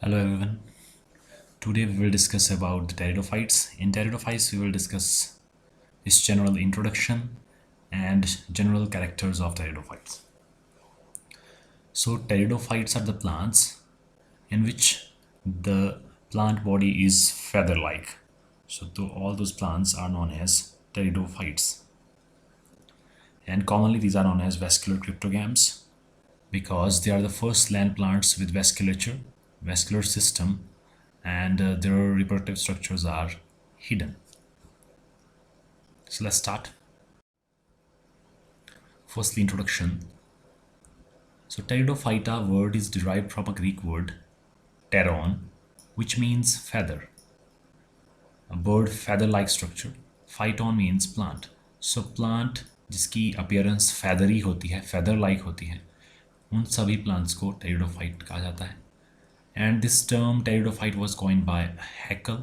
Hello everyone. Today we will discuss about the pteridophytes. In pteridophytes we will discuss its general introduction and general characters of pteridophytes. So pteridophytes are the plants in which the plant body is feather-like. So all those plants are known as pteridophytes. And commonly these are known as vascular cryptogams because they are the first land plants with vascular system, and their reproductive structures are hidden. So let's start. Firstly, introduction. So Pteridophyta word is derived from a Greek word pteron, which means feather. A bird feather-like structure. Phyton means plant. So plant जिसकी appearance feathery होती है, feather-like होती है, उन सभी plants को pteridophyte कहा जाता है. And this term pteridophyte was coined by Haeckel.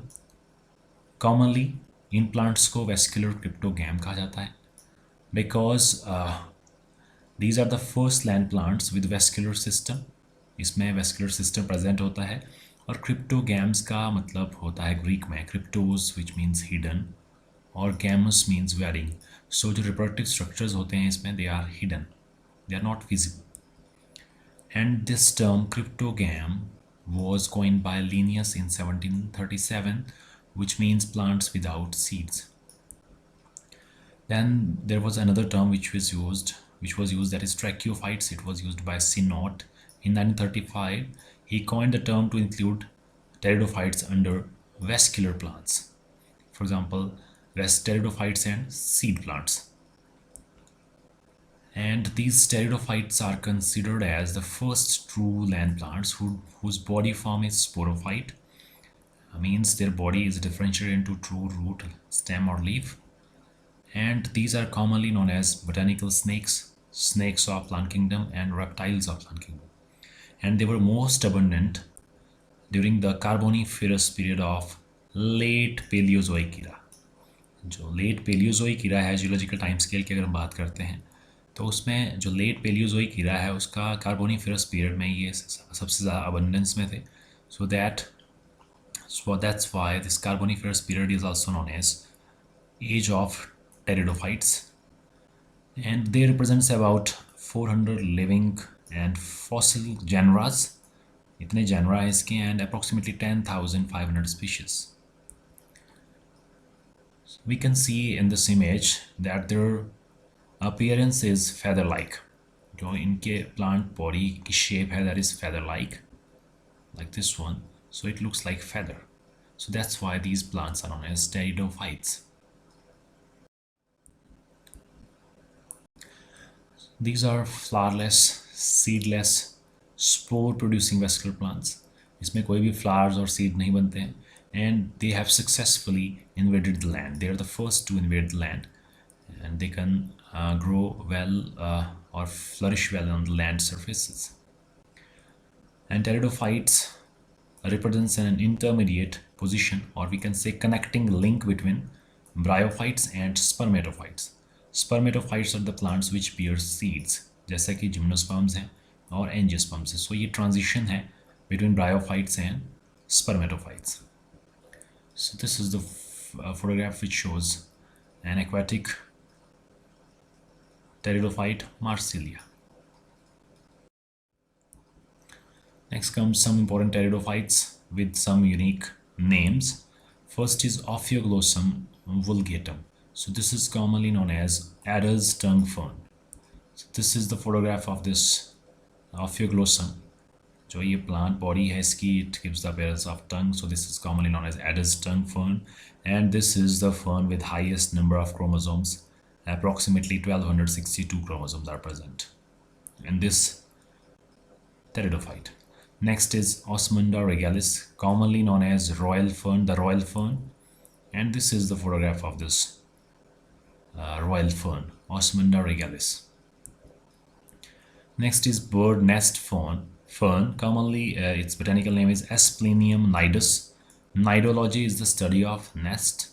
Commonly in plants को vascular cryptogam कहा जाता है because these are the first land plants with vascular system. इसमें vascular system present होता है और cryptogams का मतलब होता है ग्रीक में cryptos which means hidden और gamous means wearing. So जो reproductive structures होते हैं इसमें they are hidden, they are not visible. And this term cryptogam was coined by Linnaeus in 1737, which means plants without seeds. Then there was another term which was used, that is Tracheophytes. It was used by Sinnott in 1935. He coined the term to include pteridophytes under vascular plants. For example, pteridophytes and seed plants. And these pteridophytes are considered as the first true land plants whose body form is sporophyte. Means their body is differentiated into true root, stem or leaf. And these are commonly known as botanical snakes of plant kingdom and reptiles of plant kingdom. And they were most abundant during the Carboniferous period of late Paleozoic era. जो late Palaeozoic इरा है geological time scale की अगर हम बात करते हैं तो उसमें जो लेट पेलियोजोइक इरा है उसका कार्बोनिफेरस पीरियड में ये सबसे ज़्यादा अबंडेंस में थे. So that's why this Carboniferous period is also known as age of pteridophytes, and they represents about 400 living and fossil genera. इतने genera है इसके and approximately 10,500 species. We can see in this image that their appearance is feather-like. जो इनके plant body की shape है that is feather-like, like this one. So it looks like feather. So that's why these plants are known as pteridophytes. These are flowerless, seedless, spore-producing vascular plants. इसमें कोई भी flowers और seed नहीं बनते हैं, and they have successfully invaded the land. They are the first to invade the land, and they can grow well or flourish well on the land surfaces. And pteridophytes represents an intermediate position, or we can say connecting link between bryophytes and spermatophytes. Spermatophytes are the plants which bear seeds, जैसा कि gymnosperms हैं और angiosperms हैं. So ये transition है between bryophytes and spermatophytes. So this is the photograph which shows an aquatic pteridophyte Marsilia. Next comes some important pteridophytes with some unique names. First is Ophioglossum vulgatum. So this is commonly known as adder's tongue fern. So this is the photograph of this Ophioglossum. जो ये plant body है इसकी, it gives the appearance of tongue. So this is commonly known as adder's tongue fern. And this is the fern with highest number of chromosomes. Approximately 1262 chromosomes are present in this pteridophyte. Next is Osmunda regalis, commonly known as royal fern, the royal fern. And this is the photograph of this royal fern, Osmunda regalis. Next is bird nest fern. Commonly its botanical name is Asplenium nidus. Nidology is the study of nest.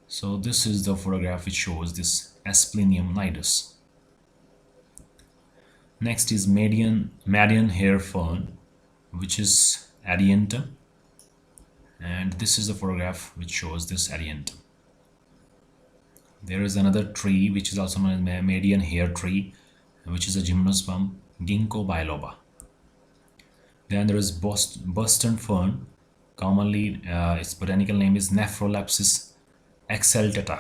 So this is the photograph which shows this Asplenium nidus. Next is Median hair fern, which is adiantum, and this is the photograph which shows this adiantum. There is another tree which is also known as median hair tree, which is a gymnosperm, ginkgo biloba. Then there is Boston fern, commonly its botanical name is Nephrolepis exaltata,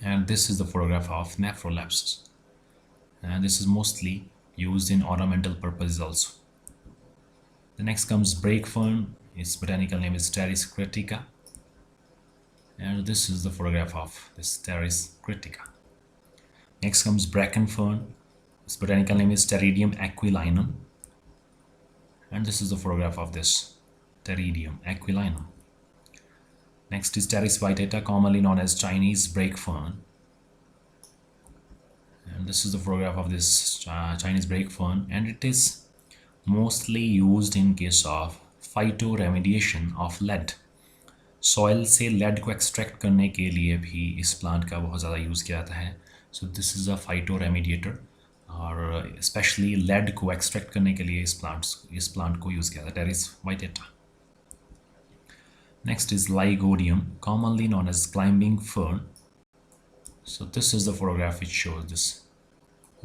and this is the photograph of Nephrolepis, and this is mostly used in ornamental purposes also. The next comes brake fern, its botanical name is Pteris critica, and this is the photograph of this Pteris critica. Next comes bracken fern, its botanical name is Pteridium aquilinum, and this is the photograph of this Pteridium aquilinum. Next is Pteris vitata, commonly known as Chinese brake fern, and this is the photograph of this Chinese brake fern, and it is mostly used in case of phytoremediation of lead. Soil से lead को extract करने के लिए भी इस plant का बहुत ज़्यादा यूज़ किया जाता है. सो दिस इज़ अ फाइटोरेमिडिएटर, और स्पेशली लेड को एक्सट्रैक्ट करने के लिए इस प्लांट को यूज़ किया जाता है, Pteris vittata. Next is Lygodium, commonly known as climbing fern. So this is the photograph which shows this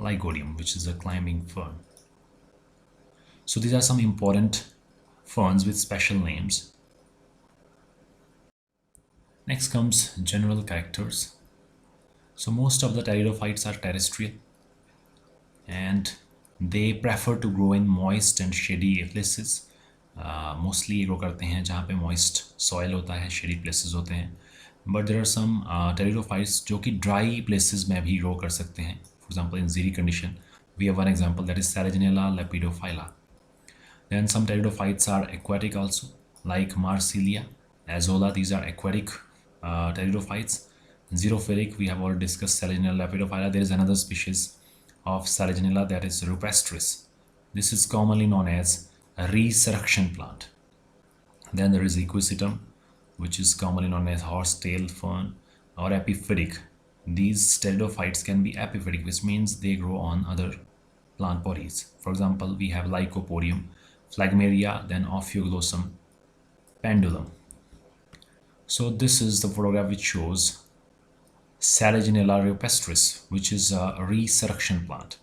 Lygodium which is a climbing fern. So these are some important ferns with special names. Next comes general characters. So most of the pteridophytes are terrestrial, and they prefer to grow in moist and shady places. Mostly grow करते हैं जहाँ पे moist soil होता है, shady places होते हैं. But there are some pteridophytes जो कि dry places में भी grow कर सकते हैं. For example, in zeri condition, we have one example that is Selaginella lepidophylla. Then some pteridophytes are aquatic also, like Marsilia, Azolla. These are aquatic pteridophytes. Xerophilic, we have already discussed Selaginella lepidophylla. There is another species of Selaginella that is rupestris. This is commonly known as a resurrection plant. Then there is Equisetum, which is commonly known as horsetail fern, or epiphytic. These pteridophytes can be epiphytic, which means they grow on other plant bodies. For example, we have Lycopodium, Phlegmaria, then Ophioglossum pendulum. So this is the photograph which shows Selaginella rupestris, which is a resurrection plant.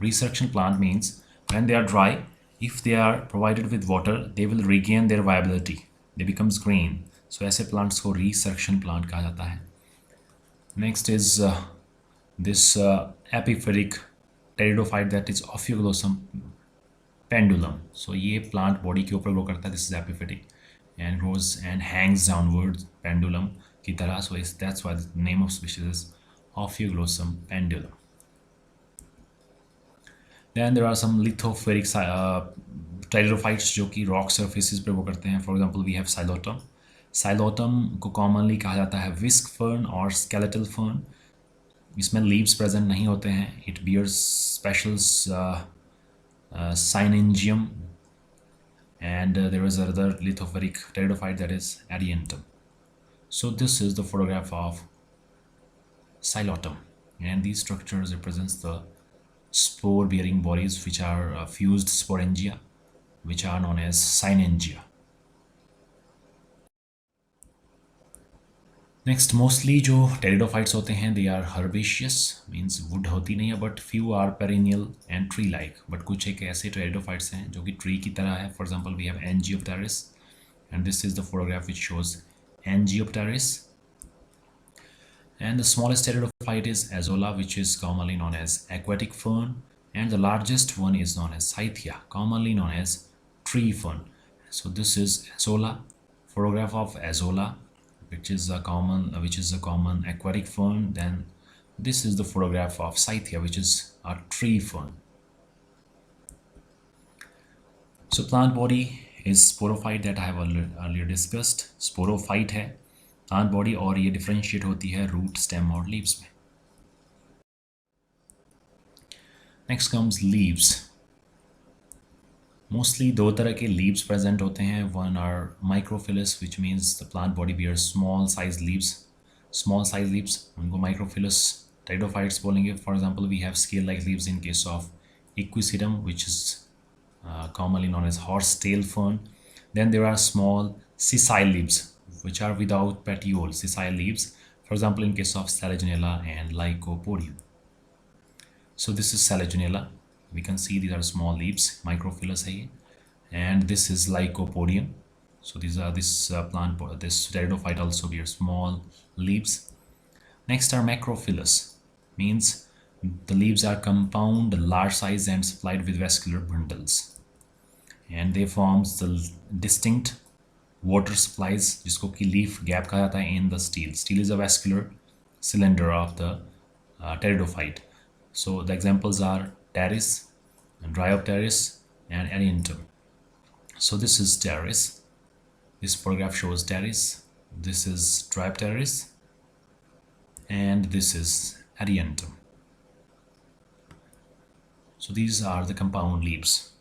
Resurrection plant means when they are dry, if they are provided with water, they will regain their viability. They becomes green. So ऐसे plants को resurrection plant कहा जाता है. Next is this epiphytic pteridophyte, that is Ophioglossum pendulum. So ये plant body के ऊपर grow करता है. This is epiphytic and grows and hangs downwards pendulum की तरह. So that's why the name of species is Ophioglossum pendulum. Then there are some lithophoric pteridophytes जो कि rock surfaces पे grow करते हैं. For example, we have Silotum. Silotum को commonly कहा जाता है whisk fern और skeletal fern. इसमें leaves present नहीं होते हैं. It bears special synangium, and there is another lithophoric pteridophyte that is adiantum. So this is the photograph of Silotum, and these structures represents the spore bearing bodies which are fused sporangia, which are known as synangia. Next mostly जो pteridophytes होते हैं they are herbaceous, means wood होती नहीं है, but few are perennial and tree like. But कुछ एक ऐसे pteridophytes हैं जो कि ट्री की तरह है. For example we have Angiopteris, and this is the photograph which shows Angiopteris. And the smallest pteridophyte is Azolla, which is commonly known as aquatic fern, and the largest one is known as Cyathea, commonly known as tree fern. So this is Azolla, photograph of Azolla, which is a common aquatic fern. Then this is the photograph of Scythia, which is a tree fern. So plant body is sporophyte that I have earlier discussed. Sporophyte है plant body, और ये differentiate होती है root, stem और leaves में. Next comes leaves. Mostly दो तरह के leaves present होते हैं. One are microphyllous, which means the plant body bears small size leaves. उनको microphyllous pteridophytes बोलेंगे. For example, we have scale-like leaves in case of Equisetum, which is commonly known as horsetail fern. Then there are small sessile leaves which are without petiole, sessile leaves, for example in case of Selaginella and Lycopodium. So this is Selaginella. We can see these are small leaves, microphyllous hai, and this is Lycopodium. So these are this this pteridophyte also bears small leaves. Next are macrophyllous, means the leaves are compound, large size and supplied with vascular bundles, and they forms the distinct water supplies जिसको कि leaf gap कहा जाता है in the stele. Stele is a vascular cylinder of the pteridophyte. So the examples are Pteris, Bryopteris, and Ariantum. So this is Pteris. This photograph shows Pteris. This is Bryopteris, and this is Ariantum. So these are the compound leaves.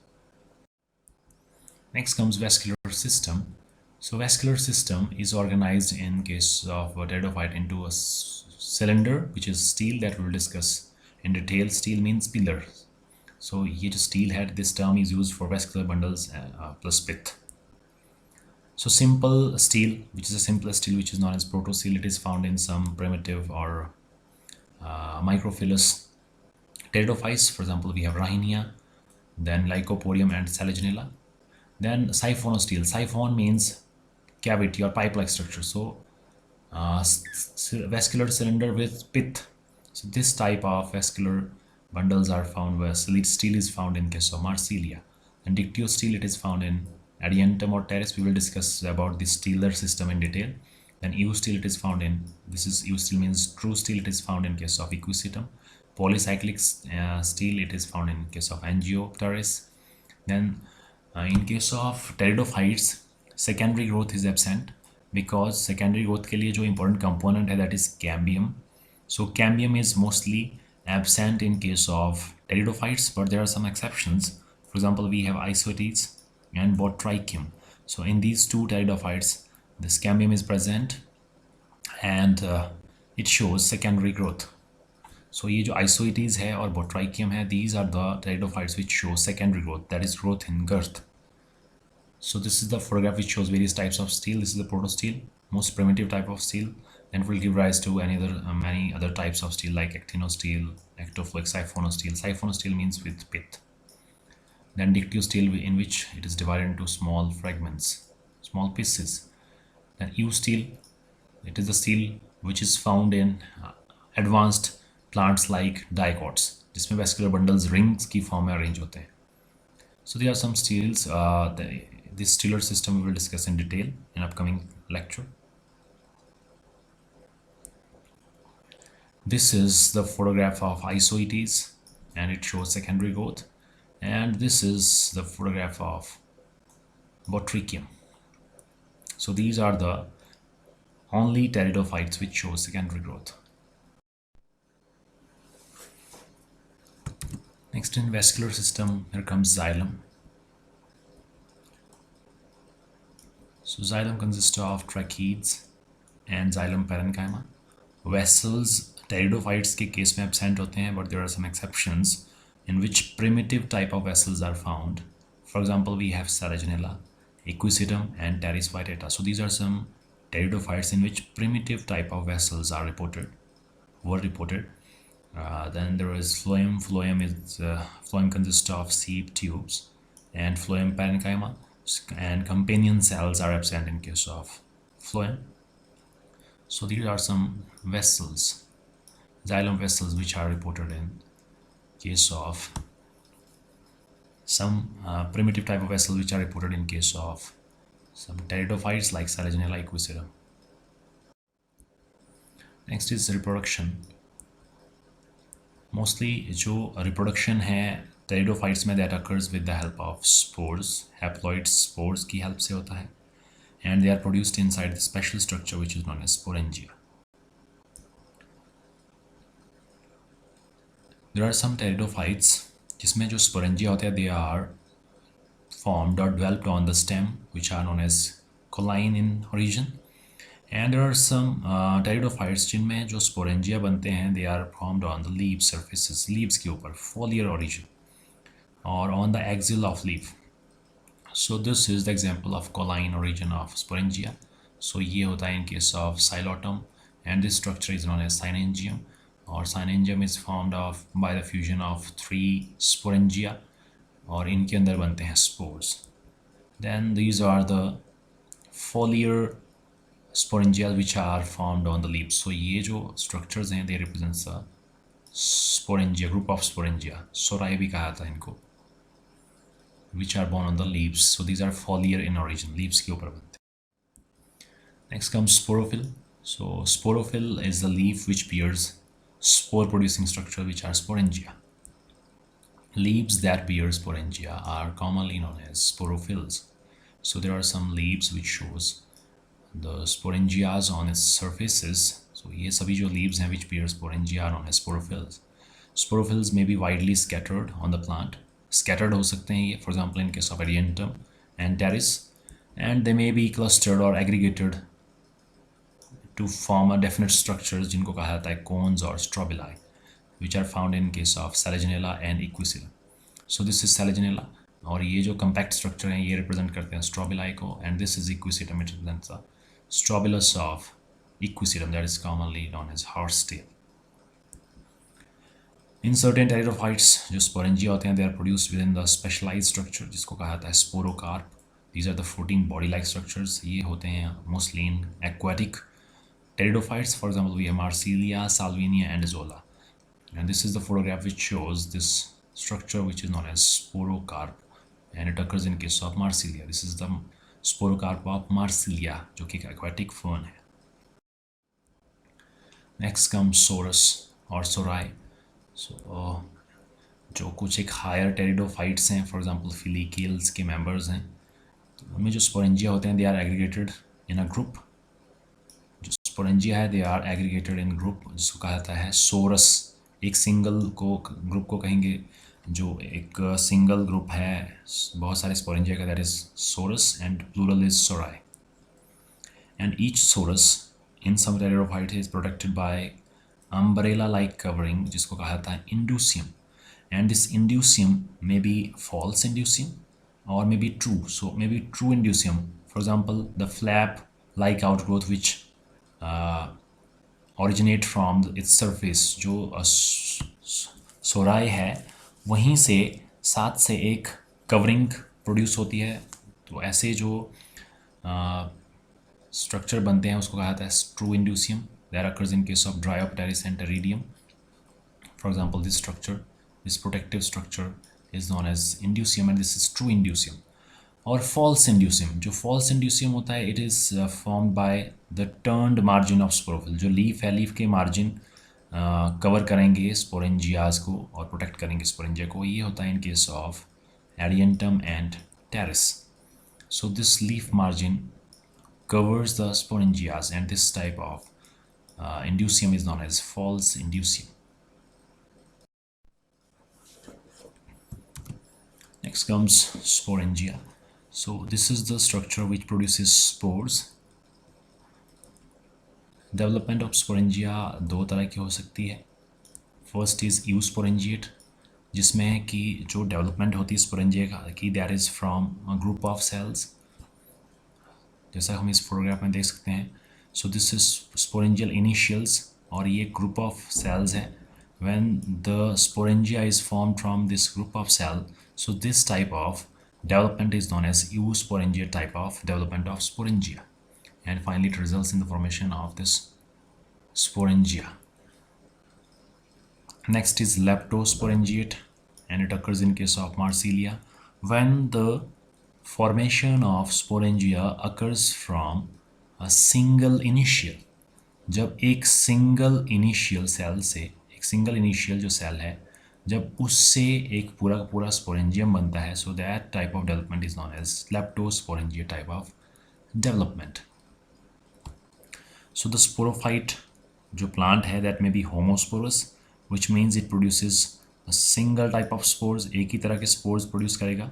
Next comes vascular system. So vascular system is organized in case of a pteridophyte into a cylinder, which is stele, that we will discuss in detail. Stele means pillar. So ये जो stele है, this term is used for vascular bundles plus pith. So simple stele, which is the simplest stele, which is known as protostele, it is found in some primitive or microphyllous pteridophytes. For example, we have Rhynia, then Lycopodium and Selaginella. Then siphonostele. Siphon means cavity or pipe-like structure. So vascular cylinder with pith. So this type of vascular bundles are found where stele is found in case of Marsilia. And dictyostele, it is found in Adiantum or Pteris. We will discuss about the stelar system in detail. Then eustele, it is found in, this is eustele means true stele, it is found in case of Equisetum. Polycyclic stele, it is found in case of Angiopteris. Then in case of pteridophytes, secondary growth is absent because secondary growth के लिए जो important component है, that is cambium. So cambium is mostly absent in case of pteridophytes, but there are some exceptions. For example, we have Isoetes and Botrychium. So in these two pteridophytes, this cambium is present and it shows secondary growth. So ये जो Isoetes है और Botrychium है, these are the pteridophytes which show secondary growth, that is growth in girth. So this is the photograph which shows various types of stele. This is the protostele, most primitive type of stele. Then it will give rise to many other types of stele like actinostele, ectoflex, siphonostele. Siphonostele means with pith. Then dictyostele, in which it is divided into small fragments, small pieces. Then eustele, it is the stele which is found in advanced plants like dicots, जिसमें vascular bundles rings की form में arrange होते हैं. So there are some steles. This stelar system we will discuss in detail in upcoming lecture. This is the photograph of Isoetes and it shows secondary growth. And this is the photograph of Botrychium. So these are the only pteridophytes which show secondary growth. Next in vascular system, here comes xylem. So xylem consists of tracheates and xylem parenchyma. Vessels pteridophytes के case में absent होते हैं, but there are some exceptions in which primitive type of vessels are found. For example, we have Selaginella, Equisetum and Pteris vitata. So these are some pteridophytes in which primitive type of vessels are were reported. Then there is phloem. Phloem consists of seed tubes and phloem parenchyma, and companion cells are absent in case of phloem. So these are some vessels, xylem vessels, which are reported in case of some primitive type of vessels which are reported in case of some pteridophytes like Selaginella, Equisetum. Next is reproduction. Mostly जो reproduction है pteridophytes में, that occurs with the help of spores, haploid spores की help से होता है, and they are produced inside the special structure which is known as sporangia. There are some pteridophytes जिसमें जो sporangia होते हैं, they are formed or developed on the stem, which are known as colline in origin. And there are some pteridophytes जिनमें जो sporangia बनते हैं, they are formed on the leaf surfaces, leaves के ऊपर, foliar origin. or on the axial of leaf. So this is the example of colline origin of sporangia. So ये होता है in case of xylotum, and this structure is known as synangium, or synangium is formed of by the fusion of 3 sporangia, और इनके अंदर बनते हैं spores. Then these are the foliar sporangia which are formed on the leaves. So ये जो structures हैं they represents the sporangia, group of sporangia. SORI भी कहा था इनको, which are born on the leaves. So these are foliar in origin, leaves के ऊपर बनते हैं. Next comes sporophyll. So sporophyll is the leaf which bears spore producing structure, which are sporangia. Leaves that bear sporangia are commonly known as sporophylls. So there are some leaves which shows the sporangias on its surfaces. So ये सभी जो leaves हैं which bear sporangia are known as sporophylls. Sporophylls may be widely scattered on the plant. Scattered हो सकते हैं ये, for example in case of Adiantum and Pteris, and they may be clustered or aggregated to form a definite structures जिनको कहा जाता है cones or strobili, which are found in case of Selaginella and Equisetum. So this is Selaginella, और ये जो compact structure हैं ये represent करते हैं strobili को, and this is Equisetum, it represents the strobilus of Equisetum, that is commonly known as horsetail. In certain pteridophytes जो sporangia होते हैं they are produced within the specialized structure जिसको कहा जाता है sporocarp. These are the floating body-like structures. ये होते हैं mostly in aquatic pteridophytes. For example, we have Marsilia, Salvinia, and Zola. And this is the photograph which shows this structure which is known as sporocarp, and it occurs in case of Marsilia. This is the sporocarp of Marsilia जो कि aquatic fern है. Next comes SORUS or SORI. So जो कुछ एक higher pteridophytes हैं, for example filicales के members हैं, तो उनमें जो स्पोरेंजिया होते हैं they are aggregated in a group. जो स्पोरेंजिया है they are aggregated in group, जिसको कहा जाता है सोरस. एक सिंगल को ग्रुप को कहेंगे जो एक सिंगल ग्रुप है बहुत सारे स्पोरेंजिया का, that is sorus, and plural is sori. And each sorus in some pteridophyte is protected by umbrella like covering जिसको कहा जाता है indusium, and this indusium may be false indusium or may be true. So may be true indusium, for example the flap like outgrowth which originate from its surface. जो सोराई है वहीं से साथ से एक कवरिंग प्रोड्यूस होती है, तो ऐसे जो स्ट्रक्चर बनते हैं उसको कहा जाता है true indusium. That occurs in case of Bryophytes and Pteridium. For example, this structure, this protective structure is known as indusium, and this is true indusium. Or false indusium. जो false indusium होता है, it is formed by the turned margin of sporophyll. जो leaf है, leaf के margin cover करेंगे sporangias को और protect करेंगे sporangia को. ये होता है in case of Adiantum and Pteris. So this leaf margin covers the sporangias, and this type of indusium is known as false indusium. Next comes sporangia. So this is the structure which produces spores. Development of sporangia दो तरह की हो सकती है. First is eusporangiate, जिसमें कि जो development होती है sporangia की that is from a group of cells, जैसा हम इस फोटोग्राफ में देख सकते हैं. So this is sporangial initials, और ये group of cells है. When the sporangia is formed from this group of cell, so this type of development is known as eusporangiate type of development of sporangia, and finally it results in the formation of this sporangia. Next is leptosporangiate, and it occurs in case of Marsilia. When the formation of sporangia occurs from a single initial, जब एक single initial cell से, एक single initial जो cell है, जब उससे एक पूरा का पूरा स्पोरेंजियम बनता है, so that type of development is known as leptosporangia type of development. So the sporophyte जो प्लांट है that may be homosporous, which means it produces a single type of spores. एक ही तरह के स्पोर्स प्रोड्यूस करेगा,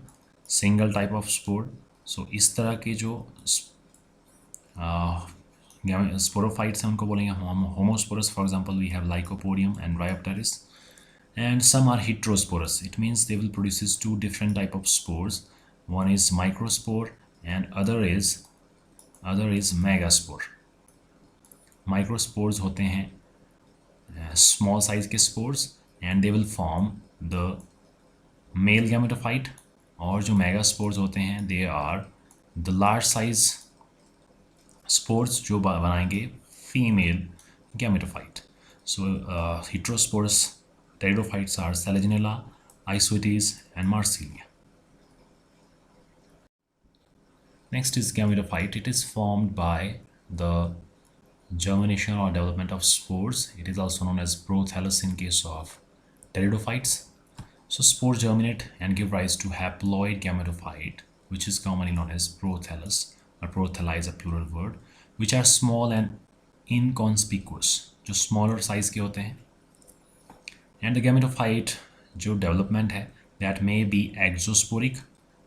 single type of spore. So इस तरह के जो स्पोरोफाइट्स हैं उनको बोलेंगे homosporous. For example we have Lycopodium and Bryopteris, and some are heterosporous. It means they will produce two different type of spores. One is microspore and other is megaspore. Microspores होते हैं small size के spores and they will form the male gametophyte, और जो megaspores होते हैं they are the large size spores जो बनाएंगे female gametophyte. So heterosporous pteridophytes are Selaginella, Isoetes and Marsilia. Next is gametophyte. It is formed by the germination or development of spores. It is also known as prothallus in case of pteridophytes. So spores germinate and give rise to haploid gametophyte, which is commonly known as prothallus, or prothalli is a plural word, which are small and inconspicuous, जो smaller size के होते हैं. And the gametophyte जो development है, that may be exosporic,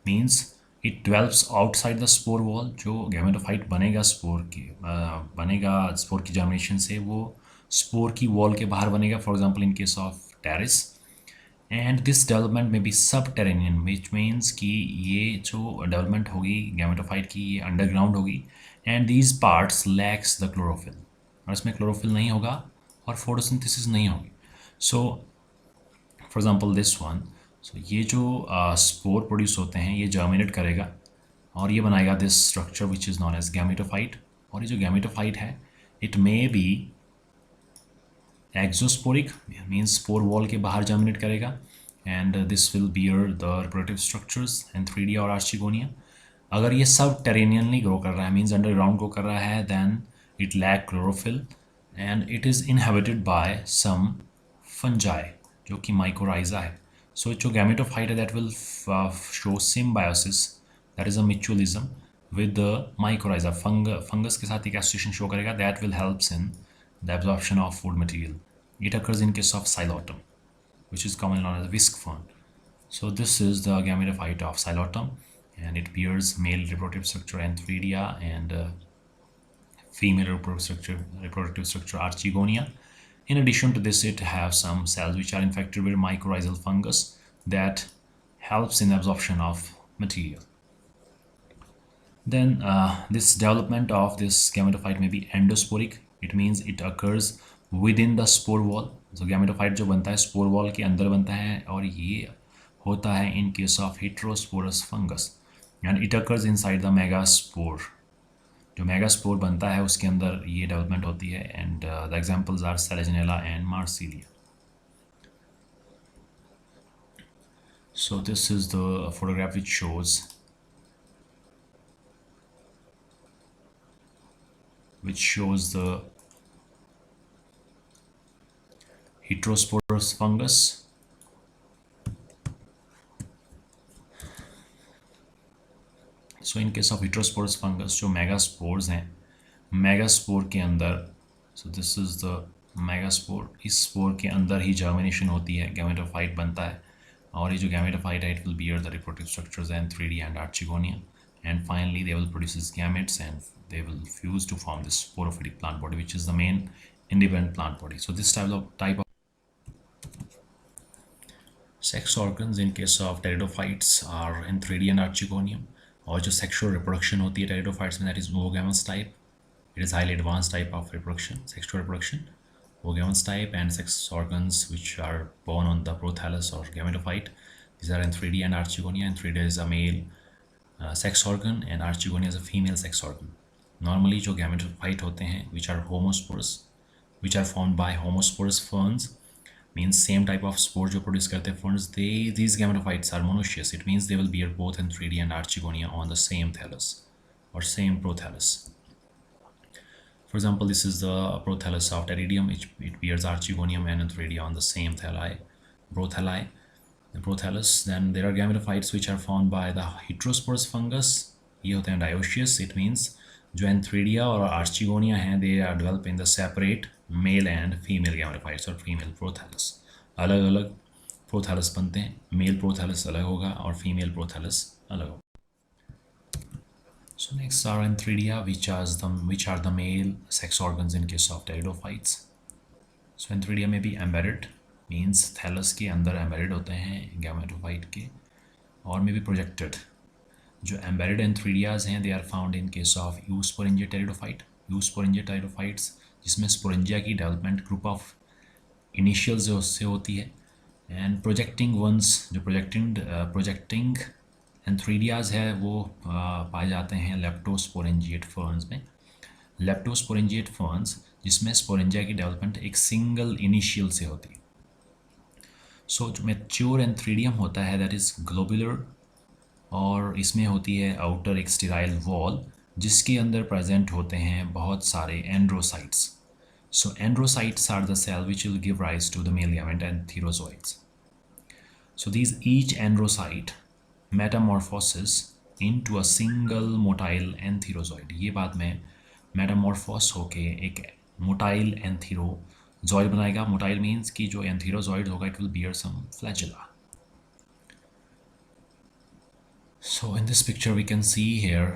means it develops outside the spore wall. जो gametophyte बनेगा spore की germination से, वो spore की wall के बाहर बनेगा, for example in case of pteris. And this development may be subterranean, which means कि ये जो development होगी gametophyte की, ये underground होगी, and these parts lacks the chlorophyll, और इसमें chlorophyll नहीं होगा और photosynthesis नहीं होगी. So for example this one, so ये जो spore produce होते हैं, ये germinate करेगा और ये बनाएगा this structure which is known as gametophyte. और ये जो gametophyte है, it may be exosporic, means spore wall के बाहर germinate करेगा, and this will bear the reproductive structures Antheridia और Archegonia. अगर ये subterraneanly grow कर रहा है, means underground grow कर रहा है, then it lack chlorophyll and it is inhabited by some fungi जो कि mycorrhiza है. So जो gametophyte है, that will show symbiosis, that is a mutualism with the mycorrhiza. Fungus के साथ एक association show करेगा, that will helps in the absorption of food material. It occurs in case of Psilotum, which is commonly known as whisk fern. So this is the gametophyte of Psilotum, and it bears male reproductive structure Antheridia and female reproductive structure Archegonia. In addition to this, it has some cells which are infected with mycorrhizal fungus that helps in absorption of material. Then this development of this gametophyte may be endosporic. It means it occurs within the spore wall. So gametophyte जो बनता है spore wall के अंदर बनता है, और ये होता है in case of heterosporous fungus, and it occurs inside the megaspore. जो मेगास्पोर बनता है उसके अंदर ये डेवलपमेंट होती है, and the examples are Selaginella and Marsilia. So this is the photograph which shows the heterosporous fungus. So in case of heterosporous fungus, जो megaspores हैं, megaspore के अंदर, so this is the megaspore, इस spore के अंदर ही germination होती है, gametophyte बनता है, और ये जो gametophyte है, it will bear the reproductive structures Antheridia and Archegonia, and finally they will produce gametes and they will fuse to form this sporophytic plant body, which is the main independent plant body. So this type of sex organs in case of pteridophytes are Antheridia and Archegonium. और जो sexual reproduction होती है pteridophytes में, that is gamous type. It is highly advanced type of reproduction, sexual reproduction, gamous type. And sex organs which are born on the prothallus or gametophyte, these are Antheridia and Archegonia. Antheridia is a male sex organ and Archegonia is a female sex organ. Normally जो gametophyte होते हैं, which are homosporous, which are formed by homosporous ferns, means same type of spore जो produce करते हैं ferns, these gametophytes are monoecious. It means they will bear both Antheridia and Archegonia on the same thallus or same prothallus. For example, this is the prothallus of Pteridium. It bears Archegonium and Antheridia on the same prothalli, the prothallus. Then there are gametophytes which are formed by the heterosporous fungus. ये होते हैं dioecious. It means जो Antheridia और Archegonia हैं, they are developed in the separate male and female gametophytes or female prothallus. अलग अलग prothallus बनते हैं, male prothallus अलग होगा और female prothallus अलग होगा. So next are Antheridia, which are the male sex organs in case of pteridophytes. So Antheridia may be embedded means thallus के अंदर एम्बेडेड होते हैं गैमेटोफाइट के, और मे बी प्रोजेक्टेड। जो एम्बेडेड एंथ्रीडियाज हैं they are found in case of eusporangia pteridophyte, eusporangia pteridophytes, जिसमें sporangia की डेवलपमेंट ग्रुप ऑफ इनिशियल से होती है। एंड प्रोजेक्टिंग वंस, जो प्रोजेक्टिंग एंथ्रीडियाज है वो पाए जाते हैं लेप्टोस्पोरेंजिएट फर्न्स में। लेप्टोस्पोरेंजिएट फर्न्स जिसमें स्पोरेंजिया की डेवलपमेंट एक सिंगल इनिशियल से होती है। सो जो मैच्योर एंथ्रीडियम होता है दैट इज़ ग्लोबुलर, और इसमें होती है आउटर एक स्टेराइल वॉल जिसके अंदर प्रेजेंट होते हैं बहुत सारे androcytes. So androcytes are the cell which will give rise to the male gamete antherozoids. So these each androcyte metamorphoses into a single motile antherozoid. ये बाद में मेटामॉर्फोस होके एक मोटाइल एंथीरोजॉइड बनाएगा. मोटाइल मीन्स कि जो एंथीरोजॉइड होगा it will bear some flagella. So in this picture we can see here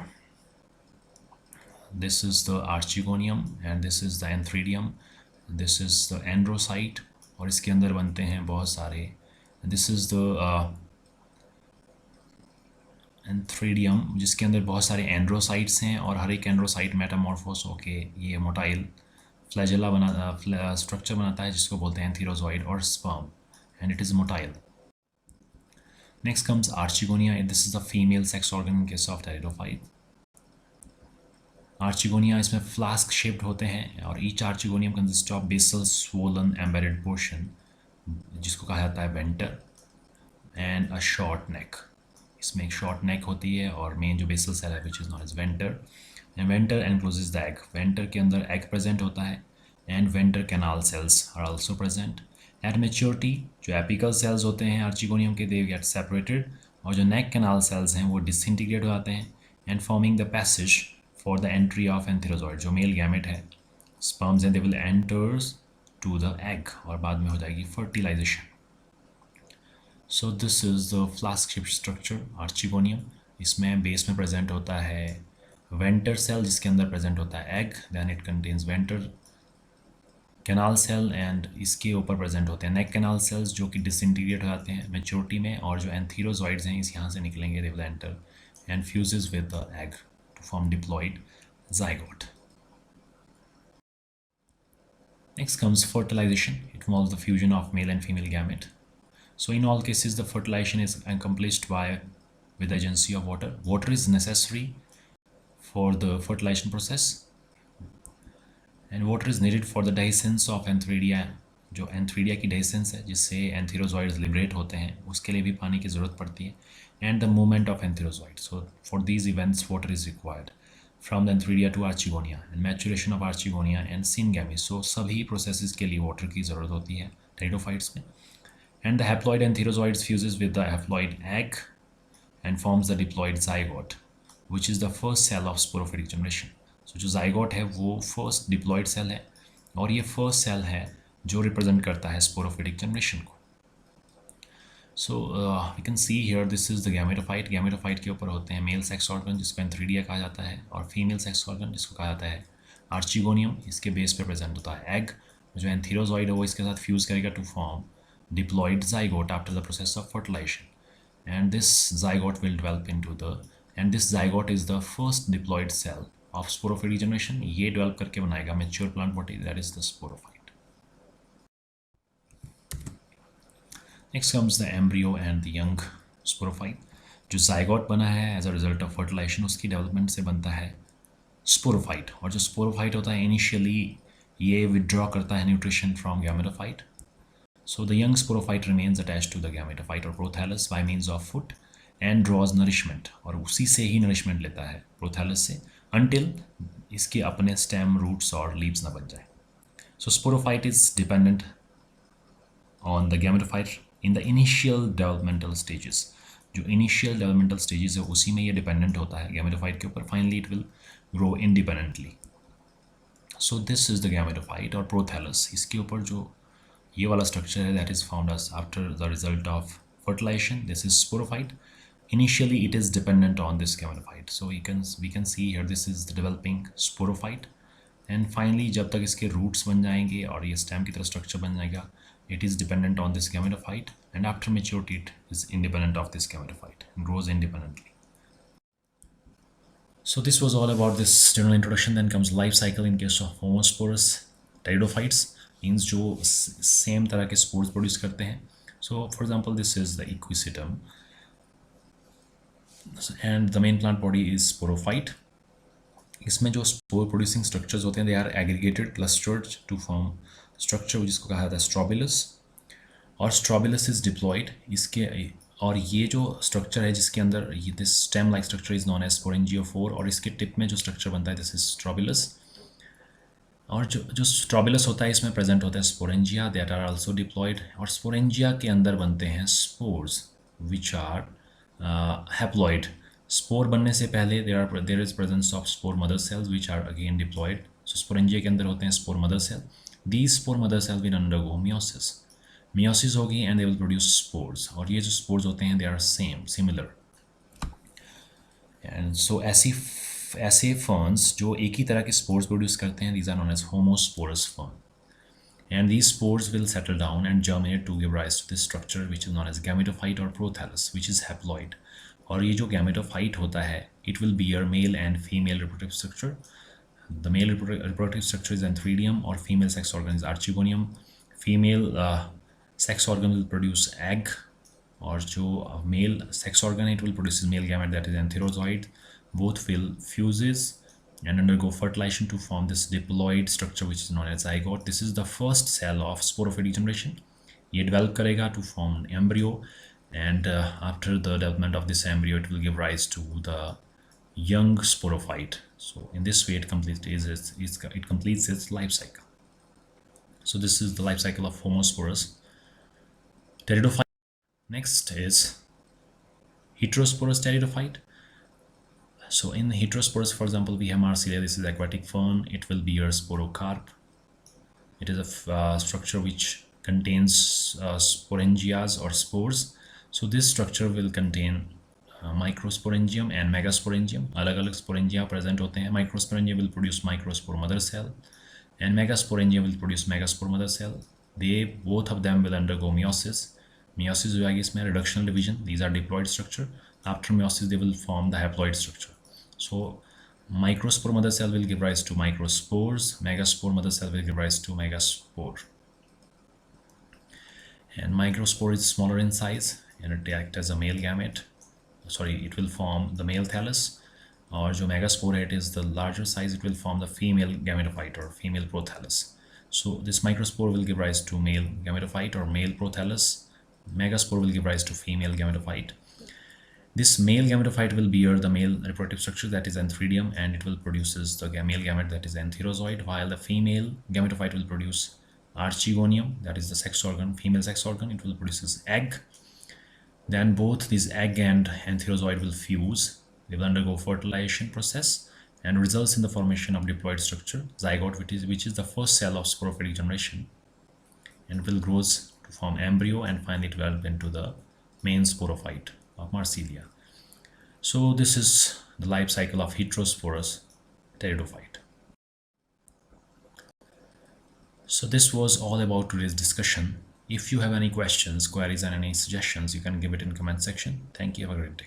this is the archegonium and this is the antheridium, this is the androcyte और इसके अंदर बनते हैं बहुत सारे. दिस इज़ द एंथ्रीडियम जिसके अंदर बहुत सारे एंड्रोसाइट्स हैं और हर एक एंड्रोसाइट मेटामॉर्फोस होके ये मोटाइल फ्लैजेला स्ट्रक्चर बनाता है जिसको बोलते हैं एंथीरोजॉइड और sperm, and it is motile. Next comes archegonia. This is the female sex organ in case of pteridophyte. Archegonia इसमें फ्लास्क शेप्ड होते हैं और each archegonium consist of basal swollen embedded portion जिसको कहा जाता है venter and a short neck. इसमें एक शॉर्ट नेक होती है और मेन जो बेसल सेल है which is known as venter, and venter encloses the egg. Venter के अंदर एग प्रेजेंट होता है and venter canal cells are also present. At maturity जो एपिकल सेल्स होते हैं आर्चिगोनियम के दे गेट सेपरेटेड और जो नेक कैनाल सेल्स हैं वो डिसइंटीग्रेट हो जाते हैं and forming the passage for the entry of antherozoid. जो मेल गैमेट है स्पर्म्स हैं they will enters to the egg और बाद में हो जाएगी fertilisation. So this is the flask shape structure archegonium. इसमें बेस में प्रेजेंट होता है वेंटर सेल जिसके अंदर प्रेजेंट होता है egg, then it contains venter canal cell and इसके ऊपर प्रेजेंट होते हैं नेक कैनाल सेल्स जो कि डिसइंटीग्रेट हो जाते हैं मेच्योरिटी में, और जो एंथीरोजॉइड्स हैं इस यहाँ से निकलेंगे they will enter and fuses with the egg to form diploid zygote. Next comes fertilization. It involves the fusion of male and female gamete. So in all cases the fertilization is accomplished with the agency of water. Water is necessary for the fertilization process and water is needed for the dehiscence of antheridia. जो antheridia की dehiscence है जिससे एंथीरोजॉइड्स liberate होते हैं उसके लिए भी पानी की ज़रूरत पड़ती है, and the movement of antherozoid. So for these events water is required from the antheridia to archegonia and maturation of archegonia and syngamy. So सभी processes के लिए water की ज़रूरत होती है टेरिडोफाइट्स में. And the haploid antherozoids fuses with the haploid egg and forms the diploid zygote, which is the first cell of sporophytic generation. So जो zygote है वो first diploid cell है और ये first cell है जो represent करता है sporophytic generation को. So we can see here this is the gametophyte. gametophyte के ऊपर होते हैं मेल सेक्स ऑर्गन जिसको एंथ्रीडिया कहा जाता है और फीमेल सेक्स ऑर्गन जिसको कहा जाता है आर्चिगोनियम. इसके बेस पे प्रेजेंट होता है एग. जो एंथीरोजॉइड है वो इसके साथ फ्यूज़ करेगा to form diploid zygote after the process of fertilization, and this zygote will develop into the, and this zygote is the first diploid cell of sporophytic generation. ये develop करके बनाएगा mature plant body, that is the sporophyte. Next comes the embryo and the young sporophyte. जो zygote बना है as a result of fertilization उसकी development से बनता है sporophyte, और जो sporophyte होता है initially ये withdraw करता है nutrition from gametophyte. So the young sporophyte remains attached to the gametophyte or prothallus by means of foot and draws nourishment, और उसी से ही nourishment लेता है prothallus से until इसके अपने stem, roots और leaves ना बन जाए. So sporophyte is dependent on the gametophyte in the initial developmental stages. जो initial developmental stages है उसी में ये dependent होता है gametophyte के ऊपर. Finally it will grow independently. So this is the gametophyte or prothallus. इसके ऊपर जो ये वाला स्ट्रक्चर है that is found after the result of fertilisation. This is sporophyte. Initially it is dependent on this gametophyte. So we can see here this is the developing sporophyte, and finally जब तक इसके roots बन जाएंगे और ये stem की तरह structure बन जाएगा it is dependent on this gametophyte, and after maturity it is independent of this gametophyte and grows independently. So this was all about this general introduction. Then comes life cycle in case of homosporous pteridophytes, means जो same तरह के spores produce करते हैं. So for example, this is the equisetum, and the main plant body is sporophyte. इसमें जो spore producing structures होते हैं, they are aggregated, clustered to form structure जिसको कहा जाता है strobilus, और strobilus is diploid. इसके और ये जो स्ट्रक्चर है जिसके अंदर ये this stem like structure is known as sporangiophore, और इसके टिप में जो स्ट्रक्चर बनता है दिस इज स्ट्रोबिलस. और जो स्ट्रोबिलस होता है इसमें प्रेजेंट होता है sporangia that are also diploid, और स्पोरेंजिया के अंदर बनते हैं spores which are haploid. Spore बनने से पहले there is presence of spore mother cells which are again diploid. So sporangia के अंदर होते हैं spore mother cell. These spore mother cell will undergo meiosis. Meiosis होगी and they will produce spores, और ये जो स्पोर्स होते हैं they are similar. And so ऐसे फर्न्स जो एक ही तरह के स्पोर्स प्रोड्यूस करते हैं, these are known as homosporous fern, and these spores will settle down and germinate to give rise to this structure which is known as gametophyte or prothallus which is haploid. और ये जो gametophyte होता है it will bear male and female reproductive structure. The male reproductive structure is antheridium और female sex organ is archegonium. Female sex organ will produce egg, और जो male sex organ it will produce male gamete that is antherozoid. Both will fuses and undergo fertilization to form this diploid structure which is known as zygote. This is the first cell of sporophytic generation. ये develop करेगा to form an embryo, and after the development of this embryo it will give rise to the young sporophyte. So in this way it completes its life cycle. So this is the life cycle of homosporous pteridophyte. Next is heterosporous pteridophyte. So in heterosporous, for example, we have Marsilia. This is aquatic fern. It will bear sporocarp. It is a structure which contains sporangias or spores. So this structure will contain microsporangium and megasporangium. अलग-अलग sporangia present होते हैं. Microsporangia will produce microspore mother cell, and megasporangia will produce megaspore mother cell. They both of them will undergo meiosis. Meiosis जो आएगी इसमें reductional division. These are diploid structure. After meiosis they will form the haploid structure. So microspore mother cell will give rise to microspores. Megaspore mother cell will give rise to megaspore. And microspore is smaller in size and it acts as a male gamete. Sorry, it will form the male thallus. और जो megaspore है, it is the larger size. It will form the female gametophyte or female prothallus. So this microspore will give rise to male gametophyte or male prothallus. Megaspore will give rise to female gametophyte. This male gametophyte will bear the male reproductive structure that is antheridium, and it will produces the male gamete that is antherozoid, while the female gametophyte will produce archegonium, that is the sex organ, female sex organ. It will produce egg. Then both this egg and antherozoid will fuse. They will undergo fertilization process and results in the formation of diploid structure, zygote, which is the first cell of sporophytic generation, and will grows to form embryo and finally develop into the main sporophyte of Marsilia. So this is the life cycle of heterosporous pteridophyte. So this was all about today's discussion. If you have any questions, queries and any suggestions, you can give it in comment section. Thank you. Have a great day.